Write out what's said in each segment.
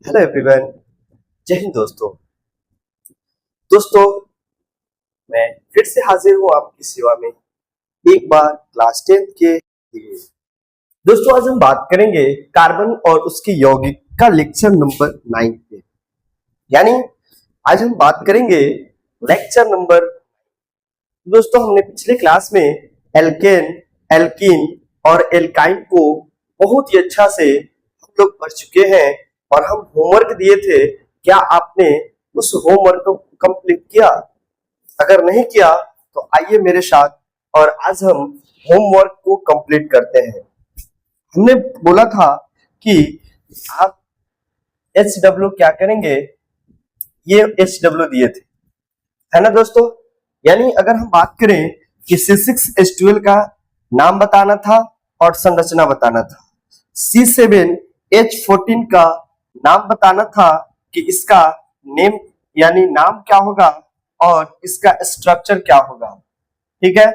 Hello everyone. जय हिंद दोस्तों मैं फिर से हाजिर हूँ आपकी सेवा में एक बार क्लास 10 के लिए। दोस्तों आज हम बात करेंगे कार्बन और उसके यौगिक का लेक्चर नंबर 9 पे। यानी आज हम बात करेंगे लेक्चर नंबर। दोस्तों हमने पिछले क्लास में एल्केन, एल्कीन और एल्काइन को बहुत ही अच्छा से हम लोग पढ़ चुके हैं और हम होमवर्क दिए थे। क्या आपने उस होमवर्क को कंप्लीट किया? अगर नहीं किया तो आइए मेरे साथ और आज हम होमवर्क को कंप्लीट करते हैं। हमने बोला था कि आप HW क्या करेंगे, ये HW दिए थे, है ना दोस्तों। यानी अगर हम बात करें कि C6H12 का नाम बताना था और संरचना बताना था, C7H14 का नाम बताना था कि इसका नेम यानी नाम क्या होगा और इसका स्ट्रक्चर क्या होगा, ठीक है।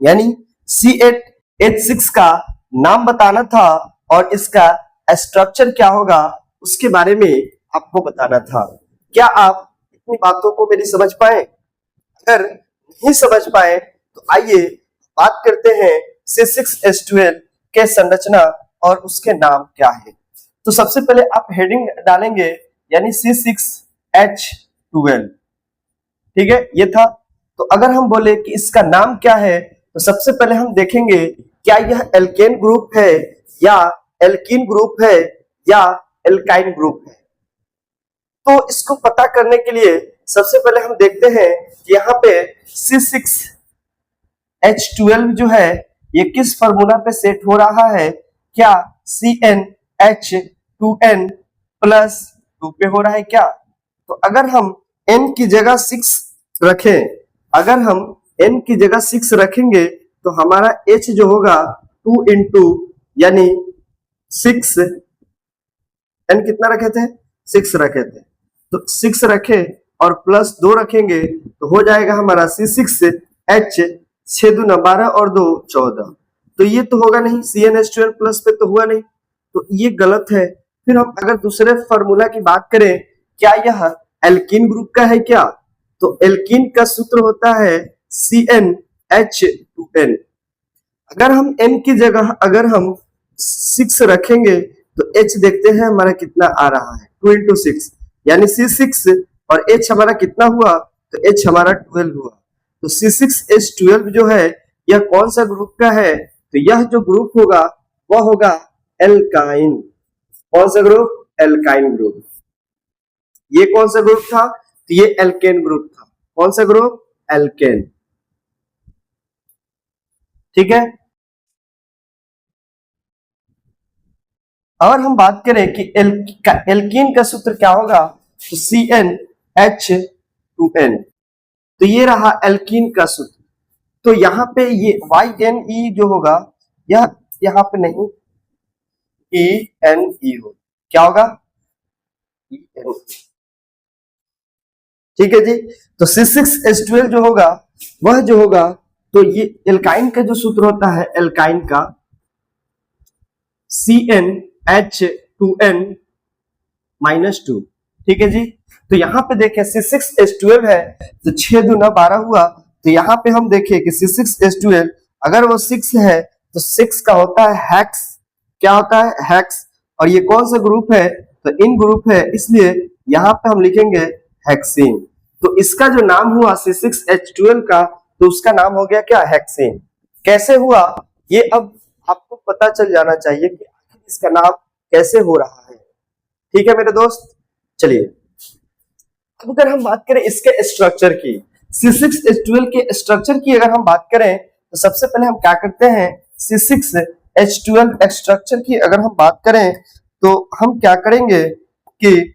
यानी C8H6 का नाम बताना था और इसका स्ट्रक्चर क्या होगा उसके बारे में आपको बताना था। क्या आप इतनी बातों को मेरी समझ पाए? अगर नहीं समझ पाए तो आइए बात करते हैं C6H12 के संरचना और उसके नाम क्या है। तो सबसे पहले आप हेडिंग डालेंगे यानी C6H12, ठीक है, ये था। तो अगर हम बोले कि इसका नाम क्या है तो सबसे पहले हम देखेंगे क्या यह एल्केन ग्रुप है या एल्कीन ग्रुप है या एल्काइन ग्रुप है। तो इसको पता करने के लिए सबसे पहले हम देखते हैं कि यहाँ पे C6H12 जो है ये किस फार्मूला पे सेट हो रहा है। क्या CnH2n प्लस 2 पे हो रहा है क्या? तो अगर हम n की जगह 6 रखें, अगर हम n की जगह 6 रखेंगे तो हमारा H जो होगा 2 इंटू यानी 6, n कितना रखे थे? 6 रखे थे, तो 6 रखे और प्लस 2 रखेंगे तो हो जाएगा हमारा C6H 6 दूना 12 और 2 14। तो ये तो होगा नहीं, CnH12 प्लस पे तो हुआ नहीं, तो ये गलत है। फिर हम अगर दूसरे फार्मूला की बात करें, क्या यह एल्कीन ग्रुप का है क्या? तो एल्कीन का सूत्र होता है CnH2n। अगर हम n की जगह अगर हम 6 रखेंगे तो H देखते हैं हमारा कितना आ रहा है, 2 इंटू 6 यानी C6 और H हमारा कितना हुआ, तो H हमारा 12 हुआ। तो C6H12 जो है यह कौन सा ग्रुप का है? तो यह जो ग्रुप होगा वह होगा एल्काइन। कौन सा ग्रुप? Alkyne group. ये कौन सा ग्रुप था? तो ये एल्केन ग्रुप था। कौन सा ग्रुप? एल्केन, ठीक है। और हम बात करें कि एल्कीन का सूत्र क्या होगा, तो CnH2n। तो ये रहा एल्कीन का सूत्र। तो यहाँ पे ये YnE जो होगा यह यहाँ पे नहीं ENE हो, क्या होगा? ENE, ठीक है जी। तो C6H12 जो होगा वह जो होगा, तो ये एल्काइन का जो सूत्र होता है एल्काइन का CnH2n -2, ठीक है जी। तो यहाँ पे देखें C6H12 है तो 6 दूना 12 हुआ। तो यहाँ पे हम देखें कि C6H12 अगर वो 6 है तो 6 का होता है हेक्स। क्या होता है? हेक्स। और ये कौन सा ग्रुप है? तो इन ग्रुप है, इसलिए यहाँ पे हम लिखेंगे हेक्सीन। तो इसका जो नाम हुआ C6H12 का, तो उसका नाम हो गया क्या? हेक्सीन। कैसे हुआ ये अब आपको पता चल जाना चाहिए कि इसका नाम कैसे हो रहा है, ठीक है मेरे दोस्त। चलिए अब अगर हम बात करें इसके स्ट्रक्चर की, C6H12 के स्ट्रक्चर की अगर हम बात करें तो सबसे पहले हम क्या करते हैं, C6H12 स्ट्रक्चर की अगर हम बात करें तो हम क्या करेंगे कि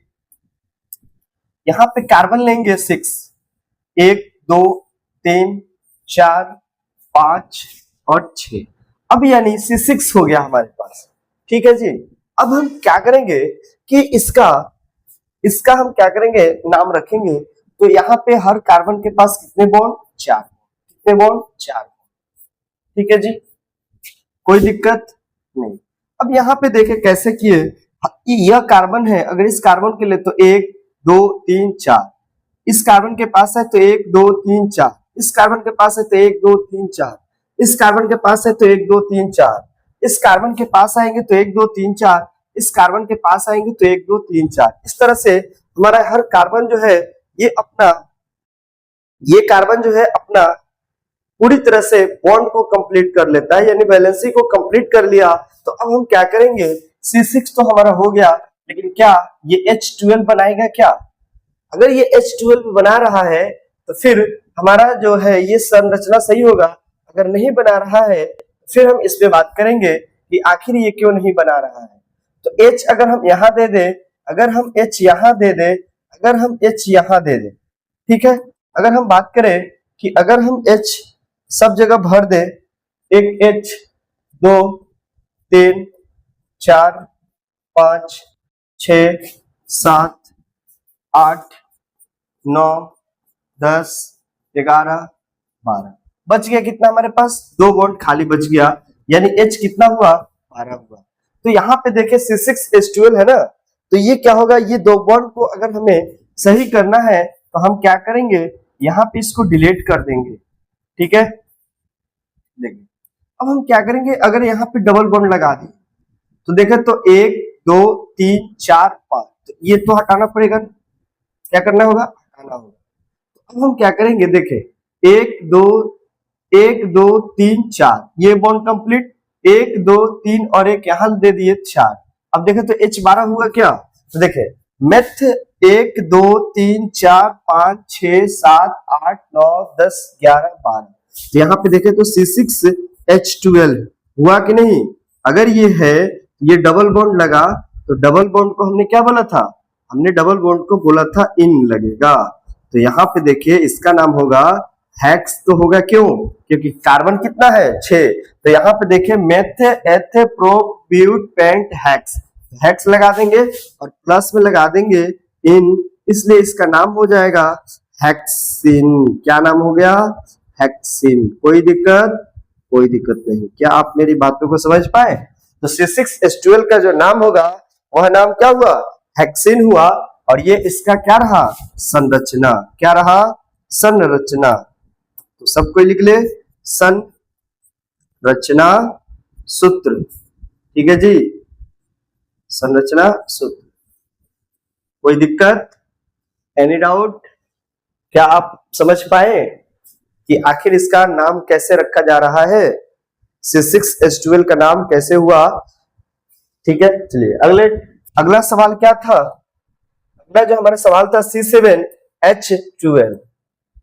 यहाँ पे कार्बन लेंगे 6, 1 2 3 4 5 और 6। अब यानी C6 हो गया हमारे पास, ठीक है जी। अब हम क्या करेंगे कि इसका हम क्या करेंगे, नाम रखेंगे। तो यहाँ पे हर कार्बन के पास कितने बॉन्ड? 4। कितने बॉन्ड? 4, ठीक है जी, कोई दिक्कत नहीं। अब यहाँ पे देखें कैसे किए यह कार्बन है, अगर इस कार्बन के लिए तो 1 2 3 4, इस कार्बन के पास है तो 1 2 3 4, इस कार्बन के पास है तो 1 2 3 4, इस कार्बन के पास है तो 1 2 3 4, इस कार्बन के पास आएंगे तो 1 2 3 4, इस कार्बन के पास आएंगे तो 1 2 3 4। इस तरह से हमारा हर कार्बन जो है ये कार्बन जो है अपना पूरी तरह से बॉन्ड को कंप्लीट कर लेता है, यानी वैलेंसी को कंप्लीट कर लिया। तो अब हम क्या करेंगे, C6 तो हमारा हो गया, लेकिन क्या ये H12 बनाएगा क्या? अगर ये H12 बना रहा है तो फिर हमारा जो है ये संरचना सही होगा। अगर नहीं बना रहा है तो फिर हम इस पे बात करेंगे कि आखिर ये क्यों नहीं बना रहा है। तो H अगर हम यहाँ दे दे, अगर हम H यहाँ दे दे, अगर हम H यहाँ दे दे, ठीक है। अगर हम बात करें कि अगर हम H सब जगह भर दे, एक H 2 3 4 5 6 7 8 9 10 11 12 बच गया कितना हमारे पास, 2 बॉन्ड खाली बच गया, यानी H कितना हुआ, 12 हुआ। तो यहाँ पे देखे C6H12 है ना, तो ये क्या होगा, ये 2 बॉन्ड को अगर हमें सही करना है तो हम क्या करेंगे, यहाँ पे इसको डिलीट कर देंगे, ठीक है। देखिए अब हम क्या करेंगे, अगर यहाँ पे डबल बॉन्ड लगा दें तो देखें तो 1 2 3 4 5, तो ये तो हटाना पड़ेगा, क्या करना होगा, हटाना होगा। तो अब हम क्या करेंगे, देखें 1 2 3 4, ये बॉन्ड कंप्लीट, 1 2 3 और एक यहाँ दे दिए 4। अब देखें तो H12 हुआ क्या, तो देखें मेथ 1 2 3 4 5 6 7 8 9 10 11 12, तो यहाँ पे देखें तो C6H12 हुआ कि नहीं। अगर ये है, ये डबल बॉन्ड लगा, तो डबल बॉन्ड को हमने क्या बोला था, हमने डबल बॉन्ड को बोला था इन लगेगा। तो यहाँ पे देखिए इसका नाम होगा हेक्स, तो होगा क्यों, क्योंकि कार्बन कितना है 6। तो यहाँ पे देखिए meth eth pro but pent hex, hex लगा देंगे और प्लस में लगा देंगे इन, इसलिए इसका नाम हो जाएगा हेक्सिन। क्या नाम हो गया, हेक्सिन। कोई दिक्कत नहीं। क्या आप मेरी बातों को समझ पाए। तो C6H12 का जो नाम होगा वह नाम क्या हुआ, हेक्सिन हुआ, और ये इसका क्या रहा, संरचना। क्या रहा, संरचना। तो सब कोई लिख ले, संरचना सूत्र, ठीक है जी, संरचना सूत्र। कोई दिक्कत, एनी डाउट, क्या आप समझ पाए कि आखिर इसका नाम कैसे रखा जा रहा है, C6H12 का नाम कैसे हुआ, ठीक है। चलिए अगला सवाल क्या था, अगला जो हमारा सवाल था C7H12,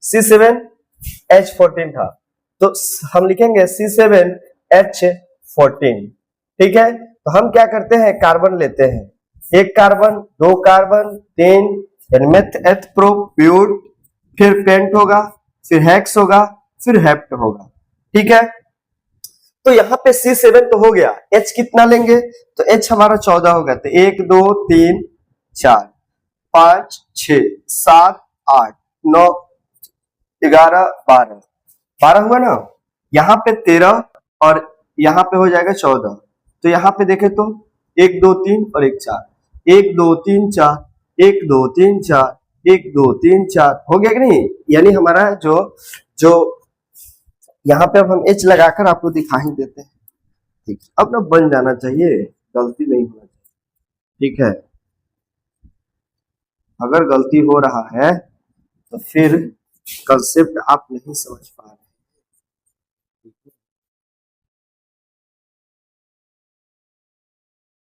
C7H14 था, तो हम लिखेंगे C7H14, ठीक है। तो हम क्या करते हैं, कार्बन लेते हैं, 1 कार्बन 2 कार्बन 3, यानी मेथ एथ प्रो ब्यूट, फिर पेंट होगा, फिर हेक्स होगा, फिर हेप्ट होगा, ठीक है। तो यहाँ पे C7 तो हो गया, H कितना लेंगे, तो H हमारा 14 होगा, तो 1 2 3 4 5 6 7 8 9 11 12, 12 हुआ ना। यहाँ पे 13 और यहाँ पे हो जाएगा 14। तो यहाँ पे देखे तो 1 2 3 और 1 4, 1 2 3 4, 1 2 3 4, 1 2 3 4, हो गया कि नहीं। यानी हमारा जो यहाँ पे अब हम H लगाकर आपको दिखा ही देते हैं, ठीक। अब ना बन जाना चाहिए, गलती नहीं होना चाहिए, ठीक है। अगर गलती हो रहा है तो फिर कंसेप्ट आप नहीं समझ पा रहे,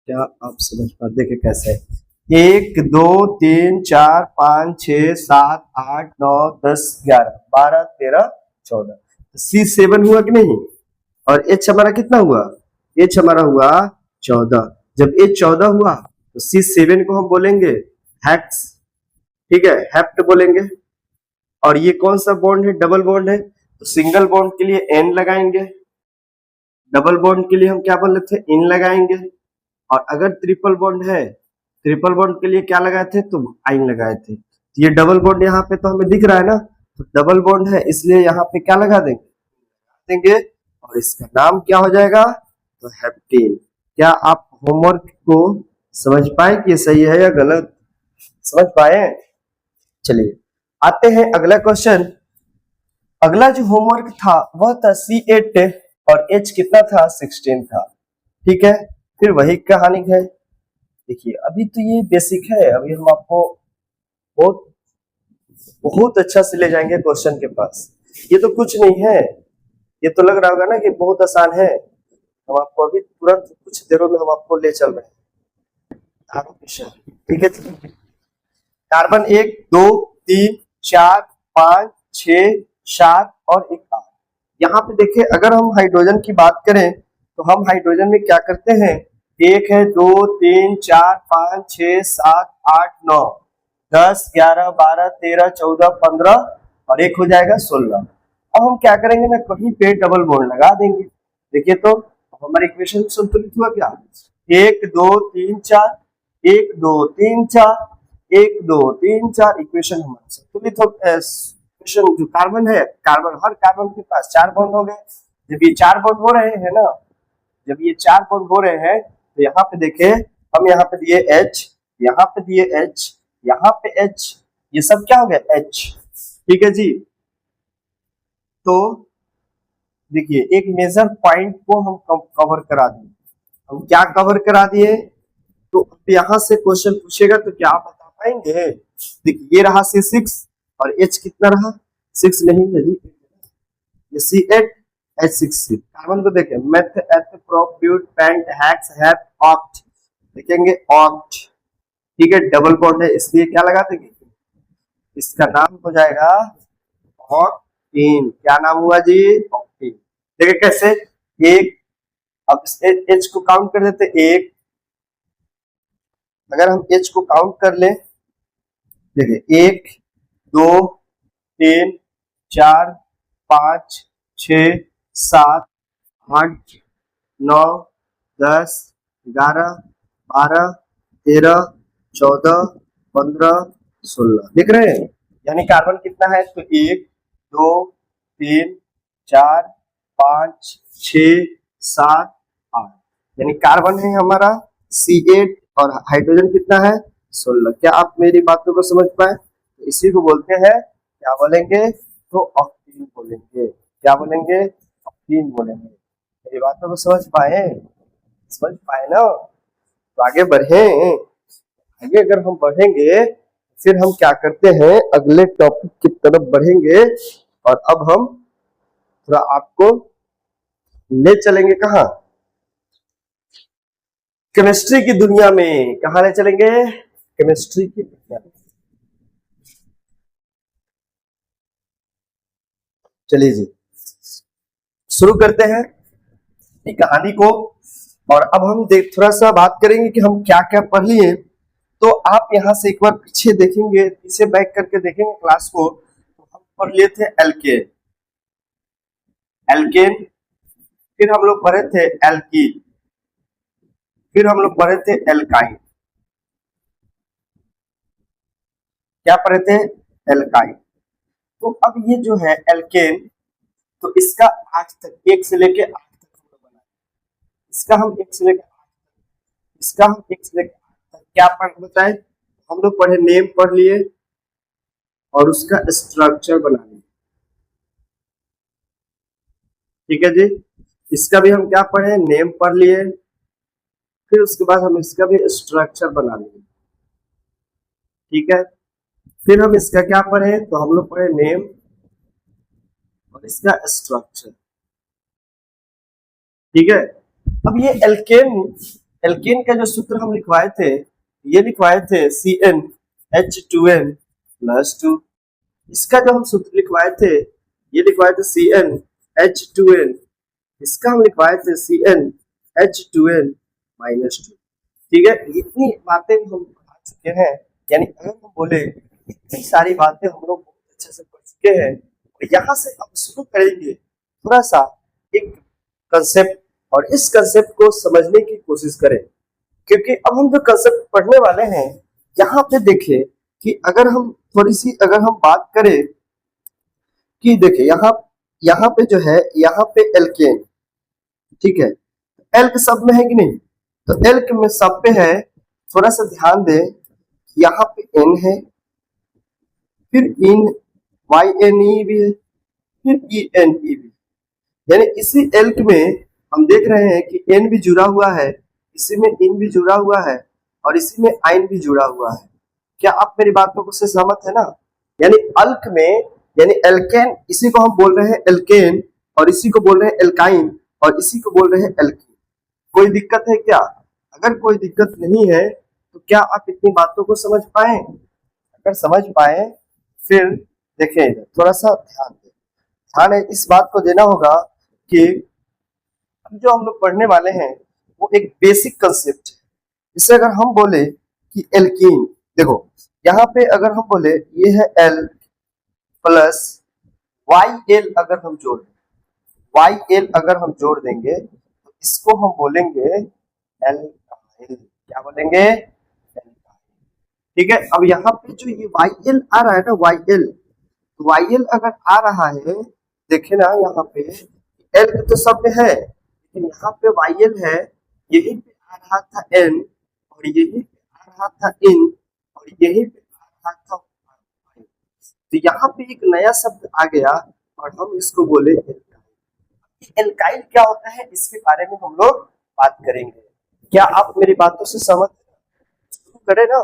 क्या आप समझ पा, देखिए कैसे, 1 2 3 4 5 6 7 8 9 10 11 12 13 14, C7 हुआ कि नहीं, और H हमारा कितना हुआ, H हमारा हुआ 14। जब H 14 हुआ तो C7 को हम बोलेंगे हेक्स, ठीक है, हेप्ट बोलेंगे। और ये कौन सा बॉन्ड है, डबल बॉन्ड है, तो सिंगल बॉन्ड के लिए N लगाएंगे, डबल बॉन्ड के लिए हम क्या बोल रहे थे, इन लगाएंगे। और अगर ट्रिपल बॉन्ड है, ट्रिपल बॉन्ड के लिए क्या लगाए थे, तो आइन लगाए थे। तो ये डबल बॉन्ड यहाँ पे तो हमें दिख रहा है ना, तो डबल बॉन्ड है, इसलिए यहाँ पे क्या लगा देंगे, और इसका नाम क्या हो जाएगा, तो हेप्टेन। क्या आप होमवर्क को समझ पाए कि ये सही है या गलत? समझ पाए? चलिए आते हैं अगला क्वेश्चन। अगला जो होमवर्क था वह था C8 और H कितना था 16 था। ठीक है, फिर वही कहानी है। देखिए अभी तो ये बेसिक है, अभी हम आपको बहुत बहुत अच्छा से ले जाएंगे क्वेश्चन के पास। ये तो कुछ नहीं है, ये तो लग रहा होगा ना कि बहुत आसान है। हम आपको अभी तुरंत कुछ देरों में हम आपको ले चल रहे हैं। ठीक है, कार्बन 1 2 3 4 5 6 7 और 1 8। यहाँ पे देखिए अगर हम हाइड्रोजन की बात करें तो हम हाइड्रोजन में क्या करते हैं, 1 है 2 3 4 5 6 7 8 9 10 11 12 13 14 15 और 1 हो जाएगा 16। अब हम क्या करेंगे ना, कहीं पे डबल बॉन्ड लगा देंगे। देखिए तो हमारी इक्वेशन संतुलित हुआ क्या, 1 2 3 4 1 2 3 4 1 2 3 4। इक्वेशन हमारा संतुलित हो। इक्वेशन जो कार्बन है, कार्बन हर कार्बन के पास 4 बॉन्ड हो गए। जब ये 4 बॉन्ड हो रहे हैं ना, जब ये 4 बॉन्ड हो रहे हैं तो यहाँ पे देखे हम यहाँ पे दिए H, यहाँ पे दिए H, यहाँ पे H, ये सब क्या हो गया H। ठीक है जी, तो देखिए एक मेजर पॉइंट को हम कवर करा दिए। हम क्या कवर करा दिए, तो यहाँ से क्वेश्चन पूछेगा तो क्या आप बता पाएंगे। देखिए ये रहा C6 और H कितना रहा 6 नहीं है जी, ये C8 H6। कार्बन को देखें meth eth prop but pent hex hep oct, देखेंगे ऑक्ट। ठीक है, डबल बॉन्ड है इसलिए क्या लगा देंगे, इसका नाम हो जाएगा ऑक्टेन। क्या नाम हुआ जी, ऑक्टेन। देखिए कैसे, एक, अब H को काउंट कर देते एक, अगर हम H को काउंट कर लें, देखिए 1 2 3 4 5 6 7 8 9 10 11 12 13 14 15 16। देख रहे हैं, यानी कार्बन कितना है, तो 1 2 3 4 5 6 7 8, यानी कार्बन है हमारा C8 और हाइड्रोजन कितना है 16। क्या आप मेरी बातों को समझ पाए? तो इसी को बोलते हैं, क्या बोलेंगे, तो ऑक्टेन बोलेंगे। क्या बोलेंगे, ऑक्टेन बोलेंगे। मेरी बातों को समझ पाए? समझ पाए ना, तो आगे बढ़े। आगे अगर हम बढ़ेंगे फिर हम क्या करते हैं, अगले टॉपिक की तरफ बढ़ेंगे और अब हम थोड़ा आपको ले चलेंगे कहा, केमिस्ट्री की दुनिया में। कहा ले चलेंगे, केमिस्ट्री की दुनिया में। चलिए जी शुरू करते हैं कहानी को। और अब हम थोड़ा सा बात करेंगे कि हम क्या क्या पढ़ लिए। तो आप यहाँ से एक बार पीछे देखेंगे, पीछे बैक करके देखेंगे क्लास को, तो हम पढ़ लिए थे एल्केन, एल्केन, फिर हम लोग पढ़े थे एल्कीन, फिर हम लोग पढ़े थे एल्काइन। क्या पढ़े थे, एल्काइन। तो अब ये जो है एल्केन, तो इसका आज तक 1 से लेके 8 तक हम लोग बनाए, इसका हम 1 से लेके 8 तक, इसका हम 1 से लेके 8 तक क्या पढ़ बताए, हम लोग पढ़े, नेम पढ़ लिए और उसका स्ट्रक्चर बना लिया। ठीक है जी, इसका भी हम क्या पढ़े, नेम पढ़ लिए, फिर उसके बाद हम इसका भी स्ट्रक्चर बना लिए। ठीक है, फिर हम इसका क्या पढ़े, तो हम लोग पढ़े नेम और इसका स्ट्रक्चर। ठीक है, अब ये एल्केन, एल्केन का जो सूत्र हम लिखवाए थे, ये लिखवाए थे CnH2n+2। इसका जो हम सूत्र लिखवाए थे, ये लिखवाए थे CnH2n, इसका हम लिखवाए थे CnH2n-2। ठीक है, इतनी बातें हम आ चुके हैं, यानी अगर हम बोले इतनी सारी बातें हम लोग बहुत अच्छे से पढ़ चुके हैं। यहाँ से अब शुरू करेंगे थोड़ा सा एक कंसेप्ट, और इस कंसेप्ट को समझने की कोशिश करें, क्योंकि अब हम जो कंसेप्ट पढ़ने वाले हैं, यहाँ पे देखिए कि अगर हम थोड़ी सी अगर हम बात करें कि देखिए यहाँ पे जो है, यहाँ पे एल्केन, ठीक है, एल्क सब में है कि नहीं, तो एल्क में सब पे है थोड़ा सा ध्यान दें, यहाँ पे N है, फिर इन YNE भी है, फिर ENE भी, यानी इसी एल्क में हम देख रहे हैं कि N भी जुड़ा हुआ है, इसी में इन भी जुड़ा हुआ है और इसी में आइन भी जुड़ा हुआ है। क्या आप मेरी बातों को से सहमत है ना? यानी अल्क में, यानी एल्केन, इसी को हम बोल रहे हैं एल्केन और इसी को बोल रहे हैं एल्काइन और इसी को बोल रहे हैं एल्कीन। कोई दिक्कत है क्या? अगर कोई दिक्कत नहीं है तो क्या आप इतनी बातों को समझ पाए? अगर समझ पाए फिर देखें, इधर थोड़ा सा ध्यान दें। ध्यान इस बात को देना होगा कि जो हम लोग पढ़ने वाले हैं वो एक बेसिक कंसेप्ट है। इससे अगर हम बोले कि एल्कीन, देखो यहाँ पे अगर हम बोले ये है एल प्लस वाई एल, अगर हम जोड़ दें, वाई एल अगर हम जोड़ देंगे तो इसको हम बोलेंगे एल्काइल। क्या बोलेंगे? ठीक है। अब यहाँ पे जो ये वाई एल आ रहा है ना, वाई एल, तो वाई एल अगर आ रहा है, देखे ना यहाँ पे एल तो सब में है, लेकिन यहाँ पे वाई एल है, यही पे आ रहा था एन और यही पे आ रहा था इन और यही पे आ रहा था वाई। तो यहाँ पे एक नया शब्द आ गया और हम इसको बोले एल्काइल। एल्काइल क्या होता है इसके बारे में हम लोग बात करेंगे। क्या आप मेरी बातों से सहमत हैं? शुरू करें ना।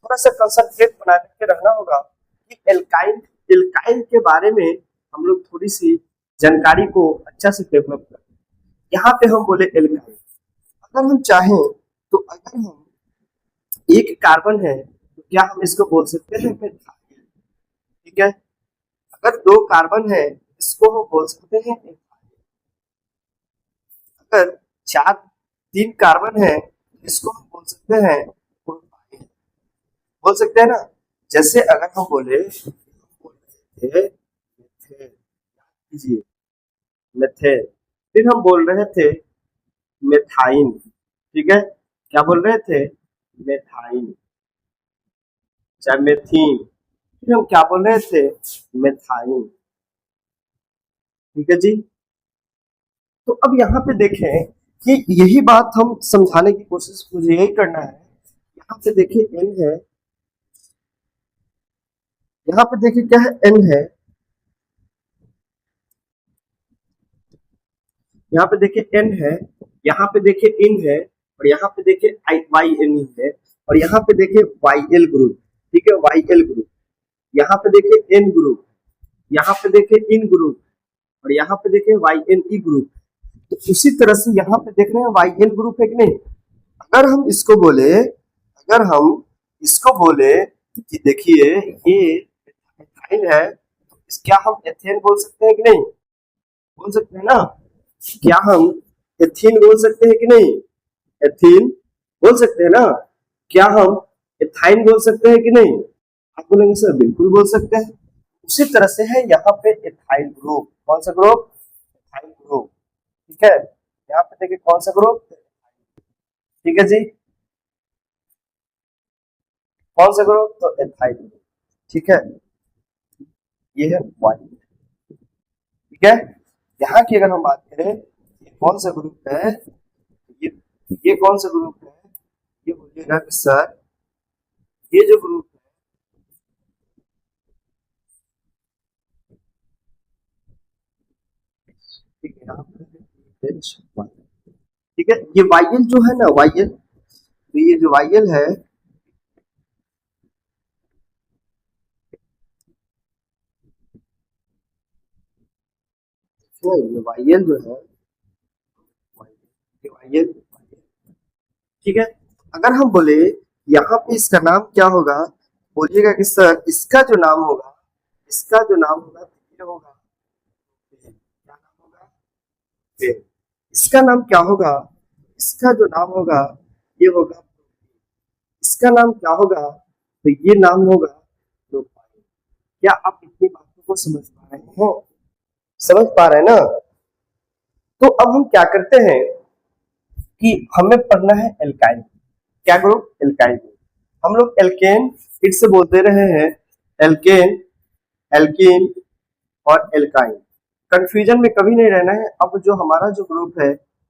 थोड़ा सा कंसंट्रेट बना के रखना होगा कि एल्काइल, एल्काइल के बारे में हम लोग थोड़ी सी जानकारी को अच्छा से डेवलप करें। यहाँ पे हम बोले एल्काइल, अगर हम चाहें तो अगर हम एक कार्बन है तो क्या हम इसको बोल सकते हैं मेथाइल। ठीक है। अगर दो कार्बन है इसको हम बोल सकते हैं एथाइल। अगर तीन कार्बन है इसको हम बोल सकते हैं प्रोपाइल। बोल सकते हैं ना। जैसे अगर हम बोले मेथेन, फिर हम बोल रहे थे मेथाइन। ठीक है। क्या बोल रहे थे? मेथाइन, चाहे मेथीन, फिर हम क्या बोल रहे थे? मेथाइन। ठीक है जी। तो अब यहाँ पे देखें कि यही बात हम समझाने की कोशिश मुझे यही करना है। यहाँ पे देखिए एन है, यहाँ पे देखिए क्या है? एन है, यहाँ पे देखिए एन है, यहाँ पे देखिए इन है और यहाँ पे देखिए वाई एन है और यहाँ पे देखिए वाई एल ग्रुप। ठीक है, वाई एल ग्रुप। यहाँ पे देखिए एन ग्रुप, यहाँ पे देखिए इन ग्रुप और यहाँ पे देखिए वाई एन ई ग्रुप। तो उसी तरह से यहाँ पे देख रहे हैं वाई एल ग्रुप है कि नहीं। अगर हम इसको बोले, अगर हम इसको बोले कि देखिए ये एथाइल है, तो क्या हम एथेन बोल सकते हैं कि नहीं? बोल सकते हैं ना। क्या हम एथीन बोल सकते हैं कि नहीं? एथीन बोल सकते हैं ना। क्या हम एथाइन बोल सकते हैं कि नहीं? आप बोलेंगे सर बिल्कुल बोल सकते हैं। उसी तरह से है यहाँ पे एथाइल ग्रुप। कौन सा ग्रुप? Ethyl group. ठीक है। यहाँ पे देखिए कौन सा ग्रुप? ठीक है जी। कौन सा ग्रुप? तो एथाइल ग्रुप। ठीक है। ये है वाई। ठीक है। यहाँ की अगर हम बात करें, ये कौन सा ग्रुप है? ये कौन सा ग्रुप है? ये बोलिएगा कि सर ये जो ग्रुप है, ठीक है, यहाँ पर ठीक है, ये वाइल जो है ना, वाइल, तो ये जो वाइल है, ये वाइल जो है, वाइल, ठीक है। अगर हम बोले यहाँ पे इसका नाम क्या होगा, बोलिएगा कि सर इसका जो नाम होगा, इसका जो नाम होगा ये होगा, क्या नाम होगा? इसका नाम क्या होगा? इसका जो नाम होगा ये होगा, इसका नाम क्या होगा? तो ये नाम होगा प्रोपाइन। क्या आप इतनी बातों को समझ पा रहे हो? समझ पा रहे हैं ना। तो अब हम क्या करते हैं कि हमें पढ़ना है एल्काइल। क्या ग्रुप? Alkyl group. हम लोग एल्केन फिर से बोलते रहे हैं, एल्केन, एल्कीन और एल्काइन। कंफ्यूजन में कभी नहीं रहना है। अब जो हमारा जो ग्रुप है,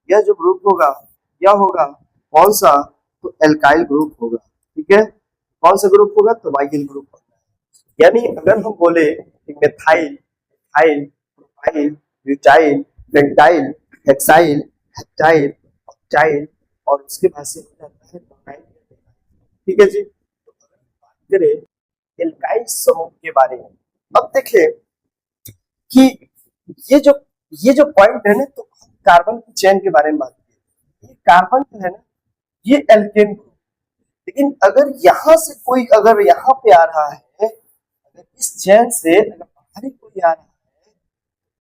यह जो ग्रुप होगा, यह होगा कौन सा? तो एल्काइल ग्रुप होगा। ठीक है, कौन सा ग्रुप होगा? तो वाइगल ग्रुप होगा। यानी अगर हम बोले कि methyl, ethyl, propyl, butyl, pentyl, hexyl, heptyl, octyl और उसके बाद से हो जाता है डोनाइल। ठीक है जी, तो अगर बात करें एल्काइल समूह के बारे में, अब देखिए कि ये जो पॉइंट है ना, तो कार्बन की चेन के बारे में बात की। ये कार्बन जो है ना, ये एल्केन ग्रुप, लेकिन अगर यहाँ से कोई अगर यहाँ पे आ रहा है, अगर इस चेन से अगर बाहरी कोई आ रहा है,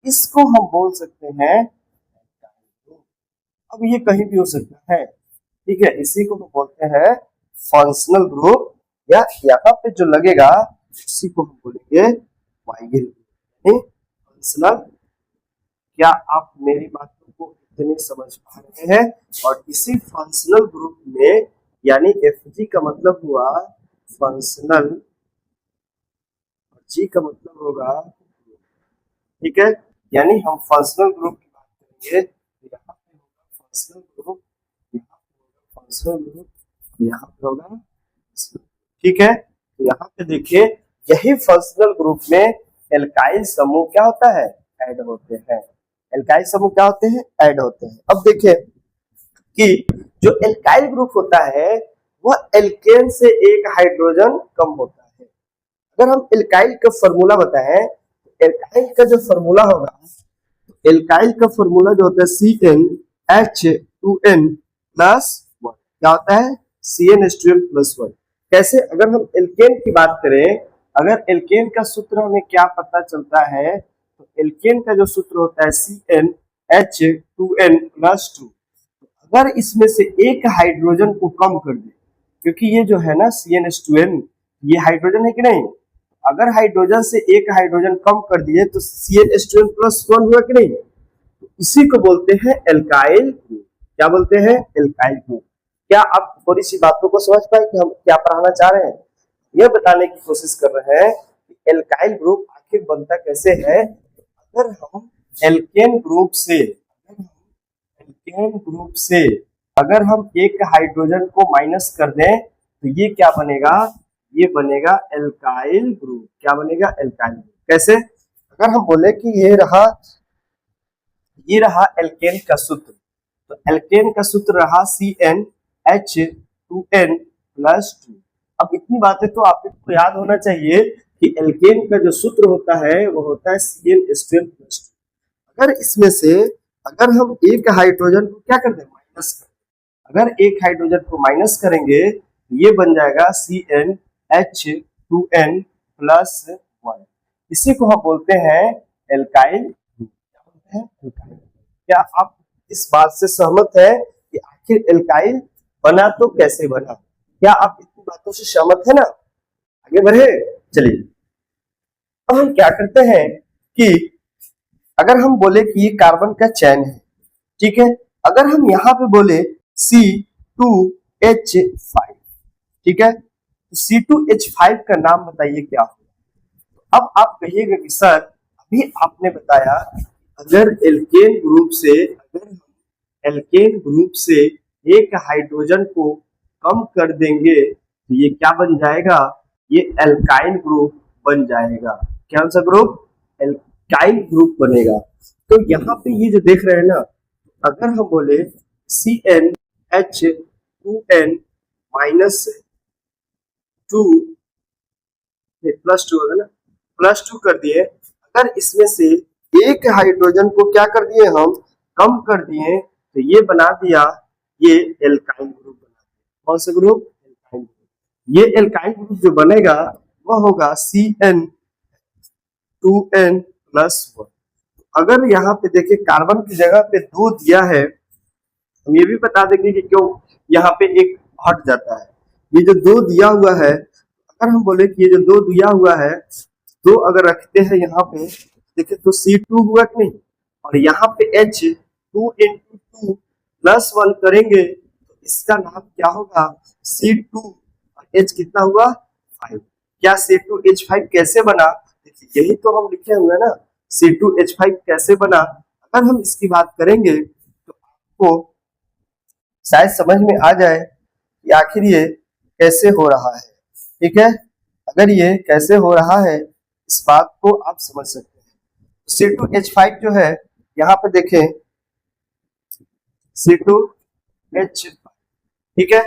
इसको हम बोल सकते हैं एल्काइल ग्रुप। अब ये कहीं भी हो सकता है। ठीक है, इसी को हम बोलते हैं फंक्शनल ग्रुप, या यहाँ पे जो लगेगा उसी को हम बोलेंगे वाइगल ग्रुप। फंक्शनल, क्या आप मेरी बातों को इतने समझ पा रहे हैं? और इसी फंक्शनल ग्रुप में, यानी Fg का मतलब हुआ फंक्शनल, G का मतलब होगा, ठीक है, यानी हम फंक्शनल ग्रुप की बात करेंगे तो यहाँ पे होगा फंक्शनल ग्रुप, यहाँ पे होगा फंक्शनल ग्रुप, यहाँ पे होगा। ठीक है, तो यहाँ पे देखिए यही फंक्शनल ग्रुप में एल्काइल समूह क्या होता है? ऐड होते हैं। एल्काइल समूह क्या होते हैं? ऐड होते हैं। अब देखिए कि जो एल्काइल ग्रुप होता है वह एल्केन से एक हाइड्रोजन कम होता है। अगर हम एल्काइल का फॉर्मूला बताएं, एल्काइल का जो फॉर्मूला होगा, एल्काइल का फॉर्मूला जो होता है CnH2n प्लस 1, क्या होता है? CnH2n plus 1। कैसे? अगर हम एल्केन की बात करें, अगर एल्केन का सूत्र हमें क्या पता चलता है, तो एल्केन का जो सूत्र होता है CnH2n प्लस 2। अगर इसमें से एक हाइड्रोजन को कम कर दे, क्योंकि ये जो है ना CnH2n, ये हाइड्रोजन है कि नहीं? अगर हाइड्रोजन से एक हाइड्रोजन कम कर दिए तो CnH2n प्लस 1 हुआ कि नहीं? तो इसी को बोलते हैं एल्काइल ग्रुप। क्या बोलते हैं? Alkyl group. क्या आप थोड़ी सी बातों को समझ पाए कि हम क्या पढ़ाना चाह रहे हैं? यह बताने की कोशिश कर रहे हैं कि एल्काइल ग्रुप आखिर बनता कैसे है। अगर हम एल्केन ग्रुप से अगर हम एक हाइड्रोजन को माइनस कर दें तो ये क्या बनेगा? ये बनेगा एल्काइल ग्रुप। क्या बनेगा? Alkyl group. कैसे? अगर हम बोले कि ये रहा एल्केन का सूत्र, तो एल्केन का सूत्र रहा CnH2n प्लस 2। अब इतनी बातें तो आपको याद होना चाहिए कि एल्केन का जो सूत्र होता है वो होता है CnH2n प्लस 2। अगर इसमें से अगर हम एक हाइड्रोजन को क्या कर दें? माइनस कर दें। अगर एक हाइड्रोजन को माइनस करेंगे तो ये बन जाएगा CnH2n प्लस 1। इसी को हम बोलते हैं एल्काइल ग्रुप। क्या बोलते हैं? एल्काइल। क्या आप इस बात से सहमत है कि आखिर एल्काइल बना तो कैसे बना? क्या आप इतनी बातों से सहमत है ना? आगे बढ़े, चलिए। अब हम क्या करते हैं कि अगर हम बोले कि ये कार्बन का चैन है, ठीक है, अगर हम यहाँ पे बोले C2H5, ठीक है, तो C2H5 का नाम बताइए क्या होगा? अब आप कहिएगा कि सर अभी आपने बताया अगर एल्केन ग्रुप से एक हाइड्रोजन को कम कर देंगे तो ये क्या बन जाएगा? ये एल्काइल ग्रुप बन जाएगा। क्या सा ग्रुप? एल्काइल ग्रुप बनेगा। तो यहाँ पे ये जो देख रहे हैं ना, अगर हम बोले CnH2n माइनस 2 प्लस 2 होगा ना, प्लस 2 कर दिए। अगर इसमें से एक हाइड्रोजन को क्या कर दिए? हम कम कर दिए, तो ये बना दिया, ये एल्काइल ग्रुप बना दिया। कौन सा ग्रुप? Alkyl group. ये एल्काइल ग्रुप जो बनेगा वह होगा CN2n प्लस 1। अगर यहाँ पे देखिए कार्बन की जगह पे 2 दिया है, हम ये भी बता देंगे कि क्यों यहाँ पे एक हट जाता है। ये जो 2 दिया हुआ है, अगर हम बोले कि ये जो 2 दिया हुआ है, 2 अगर रखते हैं यहाँ पे, देखिए तो C2 हुआ कि नहीं, और यहाँ पे H2 into 2 प्लस 1 करेंगे तो इसका नाम क्या होगा? C2 और H कितना हुआ? 5। क्या C2H5 कैसे बना? देखिए यही तो हम लिखे हुए हैं ना, C2H5 कैसे बना। अगर हम इसकी बात करेंगे तो आपको शायद समझ में आ जाए कि आखिर ये कैसे हो रहा है। ठीक है, अगर ये कैसे हो रहा है इस बात को आप समझ सकते हैं। C2H5 जो है यहाँ पे देखें C2H5, ठीक है।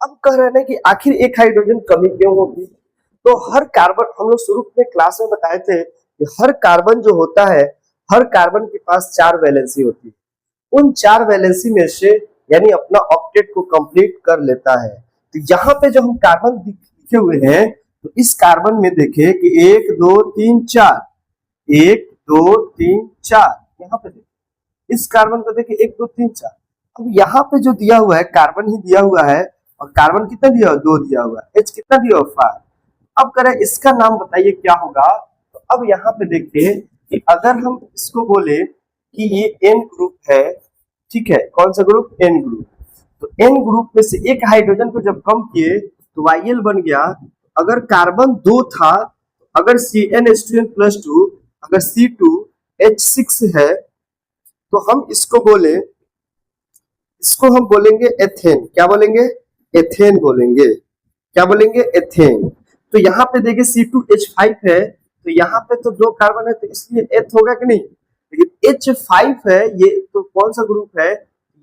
अब कह रहे हैं कि आखिर एक हाइड्रोजन कमी क्यों होगी। तो हर कार्बन, हम लोग शुरू में क्लास में बताए थे कि हर कार्बन जो होता है, हर कार्बन के पास 4 वैलेंसी होती है। उन 4 वैलेंसी में से यानी अपना ऑक्टेट को कंप्लीट कर लेता है। तो यहाँ पे जो हम कार्बन लिखे हुए हैं, तो इस कार्बन में देखिए कि 1 2 3 4, 1 2 3 4, यहाँ पे देखिए इस कार्बन को देखिए 1 2 3 4। अब यहाँ पे जो दिया हुआ है कार्बन ही दिया हुआ है, और कार्बन कितना दिया हुआ, 2 दिया हुआ है, H कितना दिया हुआ, 5। अब करें इसका नाम बताइए क्या होगा। तो अब यहाँ पे देखिए कि अगर हम इसको बोले कि ये N ग्रुप है, ठीक है, कौन सा ग्रुप, N ग्रुप। तो N ग्रुप में से एक हाइड्रोजन को जब कम किए तो YL बन गया। अगर कार्बन 2 था, अगर CnH2n+2, अगर C2H6 है, तो हम इसको बोले, इसको हम बोलेंगे एथेन। क्या बोलेंगे, एथेन बोलेंगे। क्या बोलेंगे, एथेन। तो यहाँ पे देखिए C2H5 है, तो यहाँ पे तो 2 कार्बन है, तो इसलिए एथ होगा कि नहीं। लेकिन H5 है, ये तो कौन सा ग्रुप है,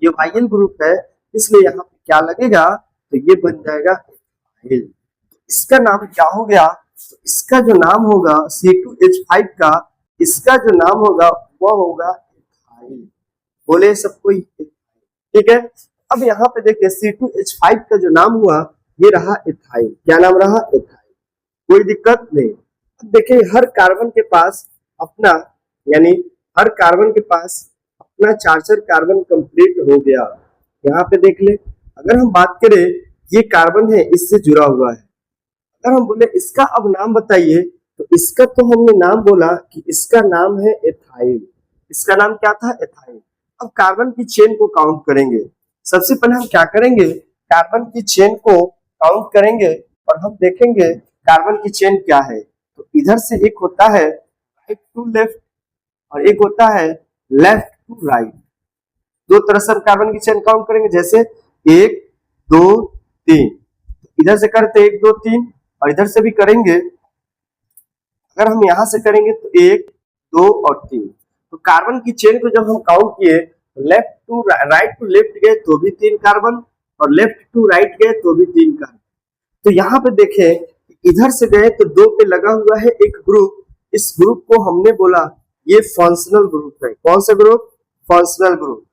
ये YL ग्रुप है, इसलिए यहाँ पे क्या लगेगा, तो ये बन जाएगा एथाइल। इसका नाम क्या हो गया, तो इसका जो नाम होगा C2H5 का, इसका जो नाम होगा वो होगा एथाइल। बोले सब कोई, ठीक है। अब यहाँ पे देखिए C2H5 का जो नाम हुआ ये रहा एथाइल। क्या नाम रहा, एथाइल। कोई दिक्कत नहीं। अब देखिए हर कार्बन के पास अपना, यानी हर कार्बन के पास अपना 4 कार्बन कंप्लीट हो गया। यहाँ पे देख ले, अगर हम बात करें ये कार्बन है इससे जुड़ा हुआ है, अगर हम बोले इसका अब नाम बताइए, तो इसका तो हमने नाम बोला कि इसका नाम है एथाइल। इसका नाम क्या था, एथाइल। अब कार्बन की चेन को काउंट करेंगे। सबसे पहले हम क्या करेंगे, कार्बन की चेन को काउंट करेंगे और हम देखेंगे कार्बन की चेन क्या है। तो इधर से एक होता है राइट टू लेफ्ट और एक होता है लेफ्ट टू राइट। 2 तरह से हम कार्बन की चेन काउंट करेंगे, जैसे 1 2 3, इधर से करते 1 2 3 और इधर से भी करेंगे। अगर हम यहां से करेंगे तो 1 2 और 3। तो कार्बन की चेन को जब हम काउंट किए, left to right to left गए तो भी 3 कार्बन, और लेफ्ट टू राइट गए तो भी 3 कार्बन। तो यहाँ पे देखें इधर से गए तो 2 पे लगा हुआ है एक ग्रुप। इस ग्रुप को हमने बोला ये फंक्शनल ग्रुप है। कौन सा ग्रुप, फंक्शनल ग्रुप।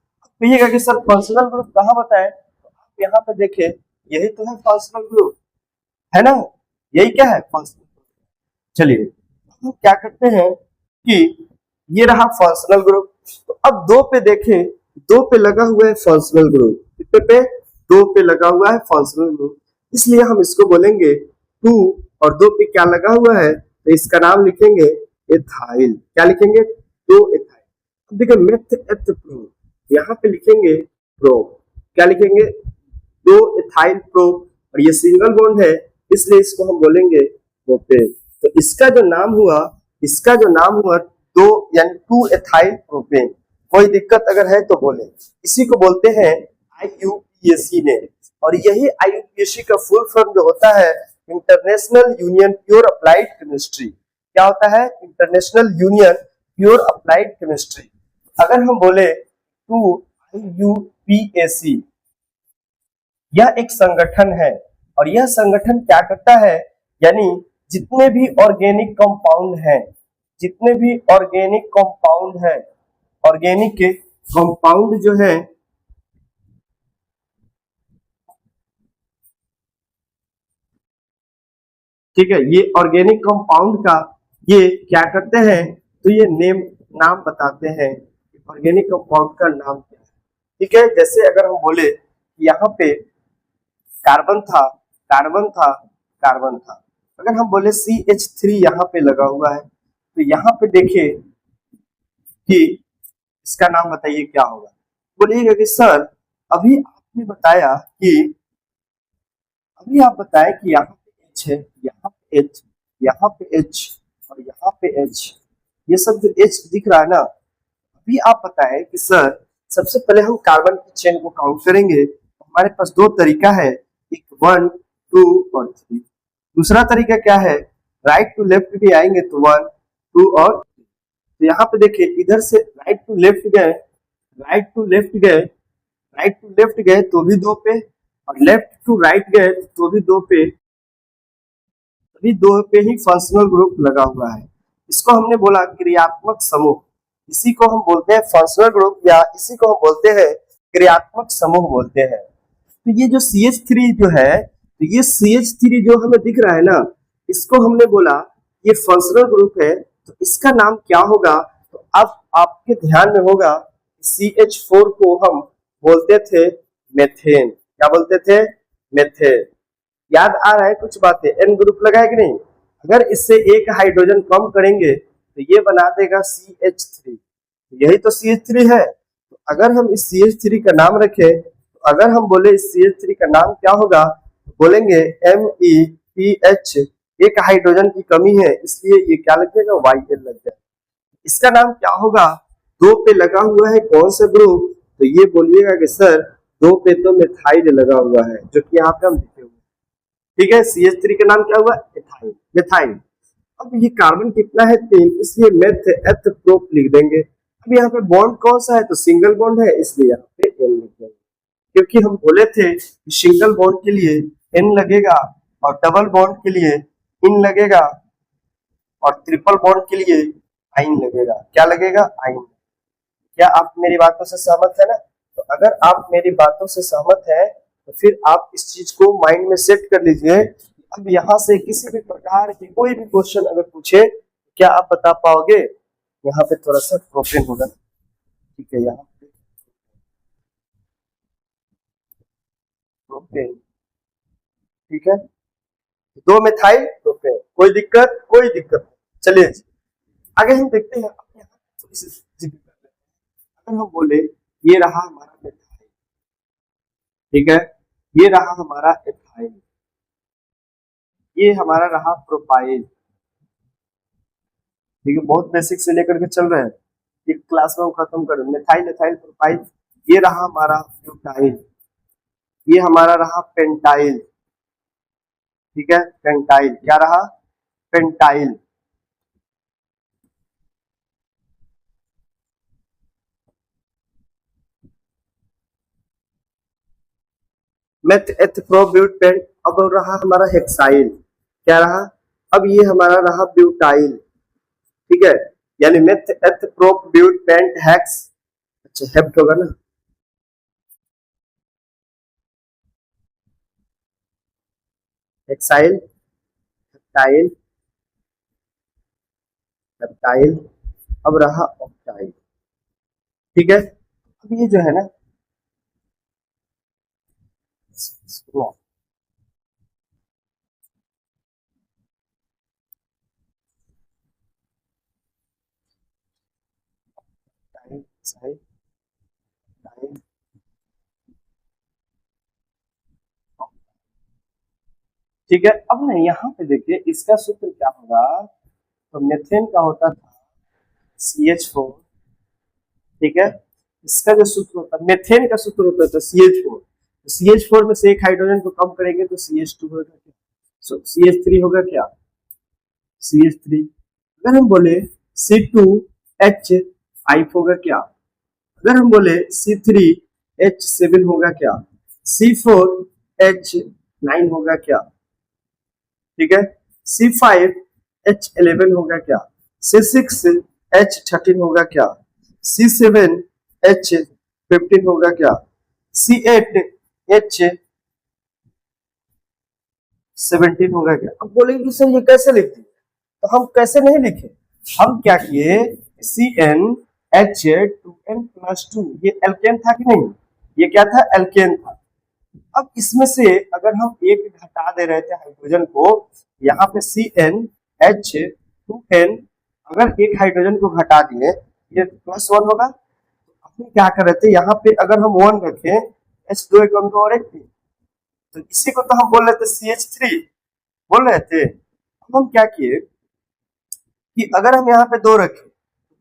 कहिएगा कि सर फंक्शनल ग्रुप कहाँ बताए, तो आप यहाँ पे देखें यही तो है फंक्शनल ग्रुप, है ना, यही क्या है, फंक्शनल ग्रुप। चलिए हम क्या करते हैं कि ये रहा फंक्शनल ग्रुप। तो अब 2 पे देखें, 2 पे लगा हुआ है फंक्शनल ग्रुप। कितने पे, 2 पे लगा हुआ है फंक्शनल ग्रुप, इसलिए हम इसको बोलेंगे 2 और 2 पे क्या लगा हुआ है, तो इसका नाम लिखेंगे एथाइल। क्या लिखेंगे, 2 एथाइल। अब देखिए मेथ एथ प्रो, यहाँ पे लिखेंगे प्रो। क्या लिखेंगे, 2 एथाइल प्रो, और ये सिंगल बॉन्ड है इसलिए इसको हम बोलेंगे प्रोपेन। तो इसका जो नाम हुआ, इसका जो नाम हुआ 2 यानी 2 एथाइल प्रोपेन। कोई दिक्कत अगर है तो बोले। इसी को बोलते हैं IUPAC ने, और यही IUPAC का फुल फॉर्म जो होता है international union pure applied chemistry. क्या होता है, international union pure applied chemistry. अगर हम बोले तो IUPAC यह एक संगठन है, और यह संगठन क्या करता है, यानी जितने भी ऑर्गेनिक कंपाउंड हैं, जितने भी ऑर्गेनिक कंपाउंड है, ऑर्गेनिक के कंपाउंड जो है, ठीक है, ये ऑर्गेनिक कंपाउंड का ये क्या करते हैं, तो ये नाम बताते हैं ऑर्गेनिक कंपाउंड का नाम क्या है। ठीक है, जैसे अगर हम बोले यहाँ पे कार्बन था, कार्बन था, कार्बन था, अगर हम बोले CH3 यहाँ पे लगा हुआ है, तो यहाँ पे देखिए कि इसका नाम बताइए क्या होगा। बोलिएगा कि सर अभी आपने बताया कि, अभी आप बताएं कि यहाँ पे H है, यहाँ पे H, यहाँ पे H और यहाँ पे H, ये सब जो H दिख रहा है ना, अभी आप बताएं कि सर सबसे पहले हम कार्बन की चेन को काउंट करेंगे, हमारे पास दो तरीका है, एक 1, 2 और 3। दूसरा तरीका क्या है, राइट टू लेफ्ट भी आएंगे तो 1, 2 और 3। तो यहाँ पे देखिए इधर से राइट टू लेफ्ट गए, राइट टू लेफ्ट गए, राइट टू लेफ्ट गए तो भी 2 पे, और लेफ्ट टू राइट गए तो भी 2 पे, तभी 2 पे ही फंक्शनल ग्रुप लगा हुआ है। इसको हमने बोला क्रियात्मक समूह, इसी को हम बोलते हैं फंक्शनल ग्रुप, या इसी को हम बोलते हैं क्रियात्मक समूह बोलते हैं। तो ये जो CH3 जो है, तो ये CH3 जो हमें दिख रहा है ना, इसको हमने बोला ये फंक्शनल ग्रुप है, तो इसका नाम क्या होगा, तो अब आपके ध्यान में होगा CH4 को हम बोलते थे मेथेन। क्या बोलते थे, मेथेन। याद आ रहा है कुछ बातें, N ग्रुप लगाए कि नहीं, अगर इससे एक हाइड्रोजन कम करेंगे तो ये बना देगा CH3, यही तो CH3 है। तो अगर हम इस CH3 का नाम रखें, तो अगर हम बोले इस CH3 का नाम क्या होगा, तो बोलेंगे MEPH, एक हाइड्रोजन की कमी है इसलिए ये क्या लग जाएगा, YL लग जाएगा। इसका नाम क्या होगा, 2 पे लगा हुआ है कौन सा ग्रुप, तो ये बोलिएगा कि सर 2 पे तो मिथाइल लगा हुआ है, जो कि यहाँ पे हम लिखे हुए। ठीक है, CH3 का नाम क्या हुआ, एथाइल, मिथाइल। अब ये कार्बन कितना है, 3, इसलिए मेथ एथ प्रोप लिख देंगे। अब यहाँ पे बॉन्ड कौन सा है, तो सिंगल बॉन्ड है, इसलिए यहाँ पे N लिख देंगे, क्योंकि हम बोले थे कि सिंगल बॉन्ड के लिए N लगेगा और डबल बॉन्ड के लिए इन लगेगा और ट्रिपल बॉन्ड के लिए आइन लगेगा। क्या लगेगा, आइन। क्या आप मेरी बातों से सहमत है ना? तो अगर आप मेरी बातों से सहमत है तो फिर आप इस चीज को माइंड में सेट कर लीजिए। अब यहाँ से किसी भी प्रकार की कोई भी क्वेश्चन अगर पूछे, क्या आप बता पाओगे? यहाँ पे थोड़ा सा प्रोपेन होगा, ठीक है, यहाँ पे प्रोपेन, ठीक है, 2 मिथाइल प्रोपेन, कोई दिक्कत, कोई दिक्कत। चलिए आगे हम देखते हैं। अगर हम बोले ये रहा हमारा मिथाइल, ठीक है, ये रहा हमारा एथाइल, ये हमारा रहा प्रोपाइल, ठीक है, बहुत बेसिक से लेकर के चल रहे हैं, ये क्लास में खत्म कर, मिथाइल एथाइल प्रोपाइल। ये रहा हमारा ब्यूटाइल, ये हमारा रहा पेंटाइल, ठीक है, पेंटाइल, क्या रहा, pentyl. Meth eth pro but pent. अब रहा हमारा हेक्साइल, क्या रहा, अब ये हमारा रहा ब्यूटाइल, ठीक है, यानी meth eth pro but pent hex, अच्छा हेप्ट होगा ना, हेक्साइल, हेप्टाइल, हेप्टाइल। अब रहा ऑक्टाइल, ठीक है। अब ये जो है ना, ठीक है। अब ना यहाँ पे देखिए इसका सूत्र क्या होगा, तो मेथेन का होता था CH4, ठीक है, इसका जो सूत्र होता है, मेथेन का सूत्र होता था CH4, तो CH4 में से एक हाइड्रोजन को कम करेंगे तो CH2 होगा क्या, CH3 होगा क्या, CH3। अगर हम बोले C2H5 होगा क्या, अगर हम बोले C3H7 होगा क्या, C4H9 होगा क्या, ठीक है, C5H11 होगा क्या, C6H13 होगा क्या, C7H15 होगा क्या, C8H17 होगा क्या। अब बोलेंगे कि सर ये कैसे लिखते, तो हम कैसे नहीं लिखे, हम क्या किए, CnH2n+2, ये एल्केन था कि नहीं, ये क्या था, एल्केन था। अब इसमें से अगर हम एक घटा दे रहे थे हाइड्रोजन को, यहाँ पे CnH2n, अगर एक हाइड्रोजन को घटा दिए, ये +1 होगा। हम क्या कर रहे थे, यहाँ पे अगर हम 1 रखें, H2 एक और एक थी, तो इसी को तो हम बोल रहे थे CH3 बोल रहे थे। अब हम क्या किए कि अगर हम यहाँ पे 2 रखें,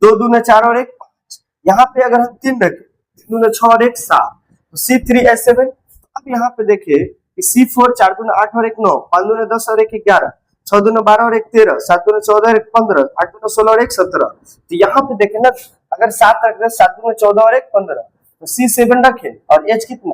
2 दूना 4 और 1 5, यहाँ पे अगर हम 3 रखें, 3 दूना 6 और 1 7, तो C3H7, अब यहाँ पे देखिए कि C4 4 दूना 8 और 1 9, 5 दूना 10 और 1 11, 6 दूना 12 और 1 13, 7 दूना 14 और 1 15, 8 दूना 16 और 1 17। तो यहाँ पे देखें ना, अगर 7 रख दे, 7 दूना 14 और 1 15, तो C7 रखे और H कितना,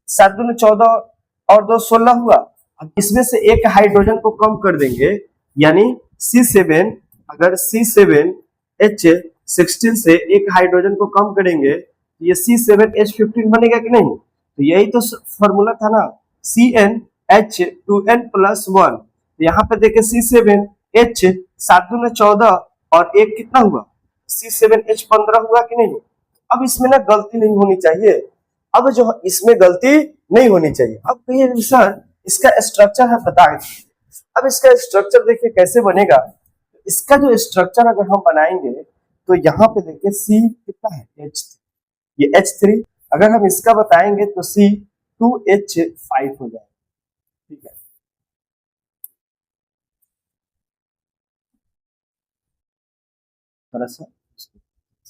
7 दूना 14 और 2 16 हुआ। अब इसमें से एक हाइड्रोजन को कम कर देंगे, यानी C7, अगर C7H16 से एक हाइड्रोजन को कम करेंगे तो ये C7H15 बनेगा कि नहीं। तो यही तो फॉर्मूला था ना, CnH2n+1। तो यहाँ पे देखिए C7H 7 दूना 14 और एक कितना हुआ, C7H15 हुआ कि नहीं। अब इसमें ना गलती नहीं होनी चाहिए, अब जो इसमें गलती नहीं होनी चाहिए। अब कहिए सर इसका स्ट्रक्चर है बताएं। अब इसका स्ट्रक्चर देखिए कैसे बनेगा। इसका जो स्ट्रक्चर अगर हम बनाएंगे तो यहाँ पे देखिए C कितना है, H3, ये H3, अगर हम इसका बताएंगे तो C2H5 हो जाएगा। ठीक है, थोड़ा सा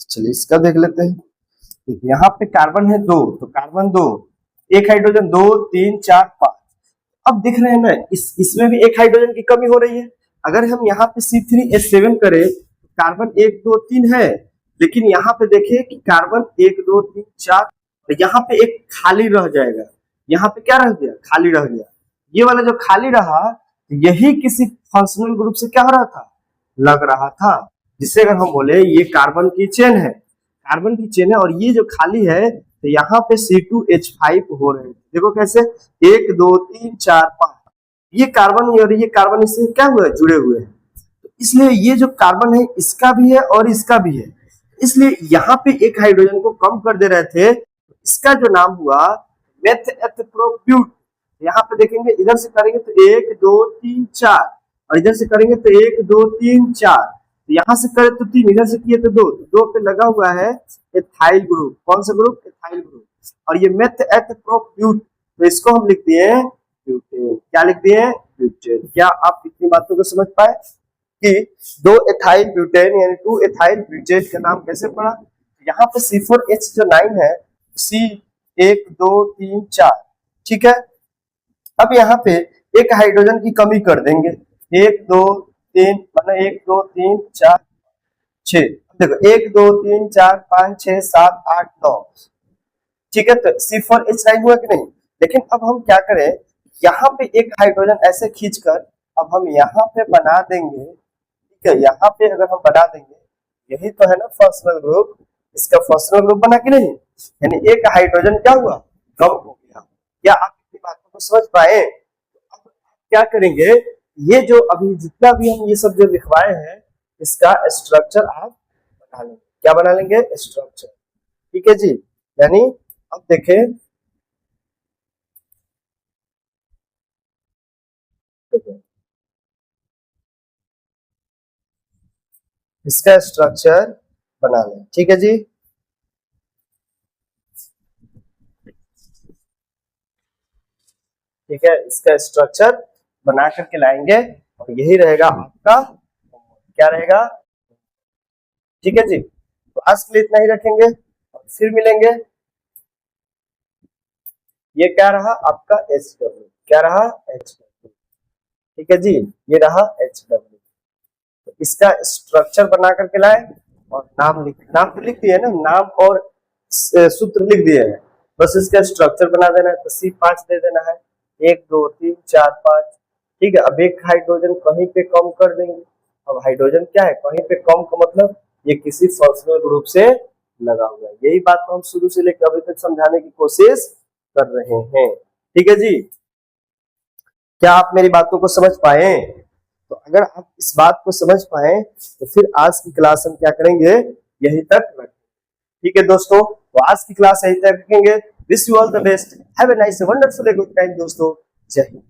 चलिए इसका देख लेते हैं। यहाँ पे कार्बन है 2, तो कार्बन 2, एक हाइड्रोजन 2 3 4 5। अब दिख रहे हैं ना, इसमें भी एक हाइड्रोजन की कमी हो रही है। अगर हम यहाँ पे C3H7 करें तो कार्बन 1 2 3 है, लेकिन यहाँ पे देखिए कि कार्बन 1 2 3 4, तो यहाँ पे एक खाली रह जाएगा। यहाँ पे क्या रह गया, खाली रह गया। ये वाला जो खाली रहा यही किसी फंक्शनल ग्रुप से क्या हो रहा था, लग रहा था। जिससे अगर हम बोले ये कार्बन की चेन है, कार्बन की चेन है, और ये जो खाली है तो यहाँ पे C2H5 हो रहे हैं। देखो कैसे, 1 2 3 4 5, ये कार्बन और ये कार्बन इससे क्या हुआ है, जुड़े हुए हैं। तो इसलिए ये जो कार्बन है इसका भी है और इसका भी है, इसलिए यहाँ पे एक हाइड्रोजन को कम कर दे रहे थे। इसका जो नाम हुआ मेथ एथ प्रोब्यूट। यहाँ पे देखेंगे इधर से करेंगे तो 1 2 3 4, और इधर से करेंगे तो 1 2 3 4, तो यहाँ से करे तो 3, इधर से किए तो 2, तो 2 पे लगा हुआ है एथाइल ग्रुप। कौन सा ग्रुप, एथाइल ग्रुप। और ये मेथ एथ प्रोब्यूट, तो इसको हम लिख दिए ब्यूटेन। क्या लिख दिए, ब्यूटेन। क्या आप इतनी बातों को समझ पाए कि 2 एथाइल ब्यूटेन यानी 2 एथाइल ब्यूटेन का नाम कैसे पड़ा। यहाँ पे C4H जो 9 है, C 1 2 3 4, ठीक है। अब यहाँ पे एक हाइड्रोजन की कमी कर देंगे, 1 2 3, मतलब 1 2 3 4 6, देखो 1 2 3 4 5 6 7 8 9, ठीक है। तो C4H9 हुआ कि नहीं। लेकिन अब हम क्या करें, यहाँ पे एक हाइड्रोजन ऐसे खींचकर अब हम यहाँ पे बना देंगे, ठीक है। यहाँ पे अगर हम बना देंगे, यही तो है ना फंक्शनल ग्रुप, इसका फंक्शनल ग्रुप बना कि नहीं, यानी एक हाइड्रोजन क्या हुआ, कम हो गया। क्या आप इतनी बातों को समझ पाए। अब क्या करेंगे, ये जो अभी जितना भी हम ये सब जो लिखवाए हैं इसका स्ट्रक्चर आप बना लेंगे। क्या बना लेंगे, स्ट्रक्चर, ठीक है जी। यानी अब देखें, इसका स्ट्रक्चर बना लें, ठीक है जी। ठीक है, इसका स्ट्रक्चर बना करके लाएंगे और यही रहेगा आपका, क्या रहेगा, ठीक है जी। तो आज के लिए इतना ही रखेंगे और फिर मिलेंगे। ये क्या रहा आपका HW, क्या रहा HW, ठीक है जी, ये रहा HW। तो इसका स्ट्रक्चर बना करके लाए और नाम तो लिख दिए ना, नाम और सूत्र लिख दिए हैं, बस इसका स्ट्रक्चर बना देना है। तो C5 दे देना है, 1 2 3 4 5, ठीक है। अब एक हाइड्रोजन कहीं पे कम कर देंगे। अब हाइड्रोजन क्या है, कहीं पे कम का मतलब ये किसी फंक्शनल ग्रुप से लगा हुआ है। यही बात को हम शुरू से लेकर अभी तक समझाने की कोशिश कर रहे हैं, ठीक है जी। क्या आप मेरी बातों को समझ पाए। तो अगर आप इस बात को समझ पाए तो फिर आज की क्लास हम क्या करेंगे, यहीं तक रखेंगे, ठीक है दोस्तों। तो आज की क्लास यहीं तक रखेंगे। Wish you all the best, have a nice wonderful good time दोस्तों। जय हिंद।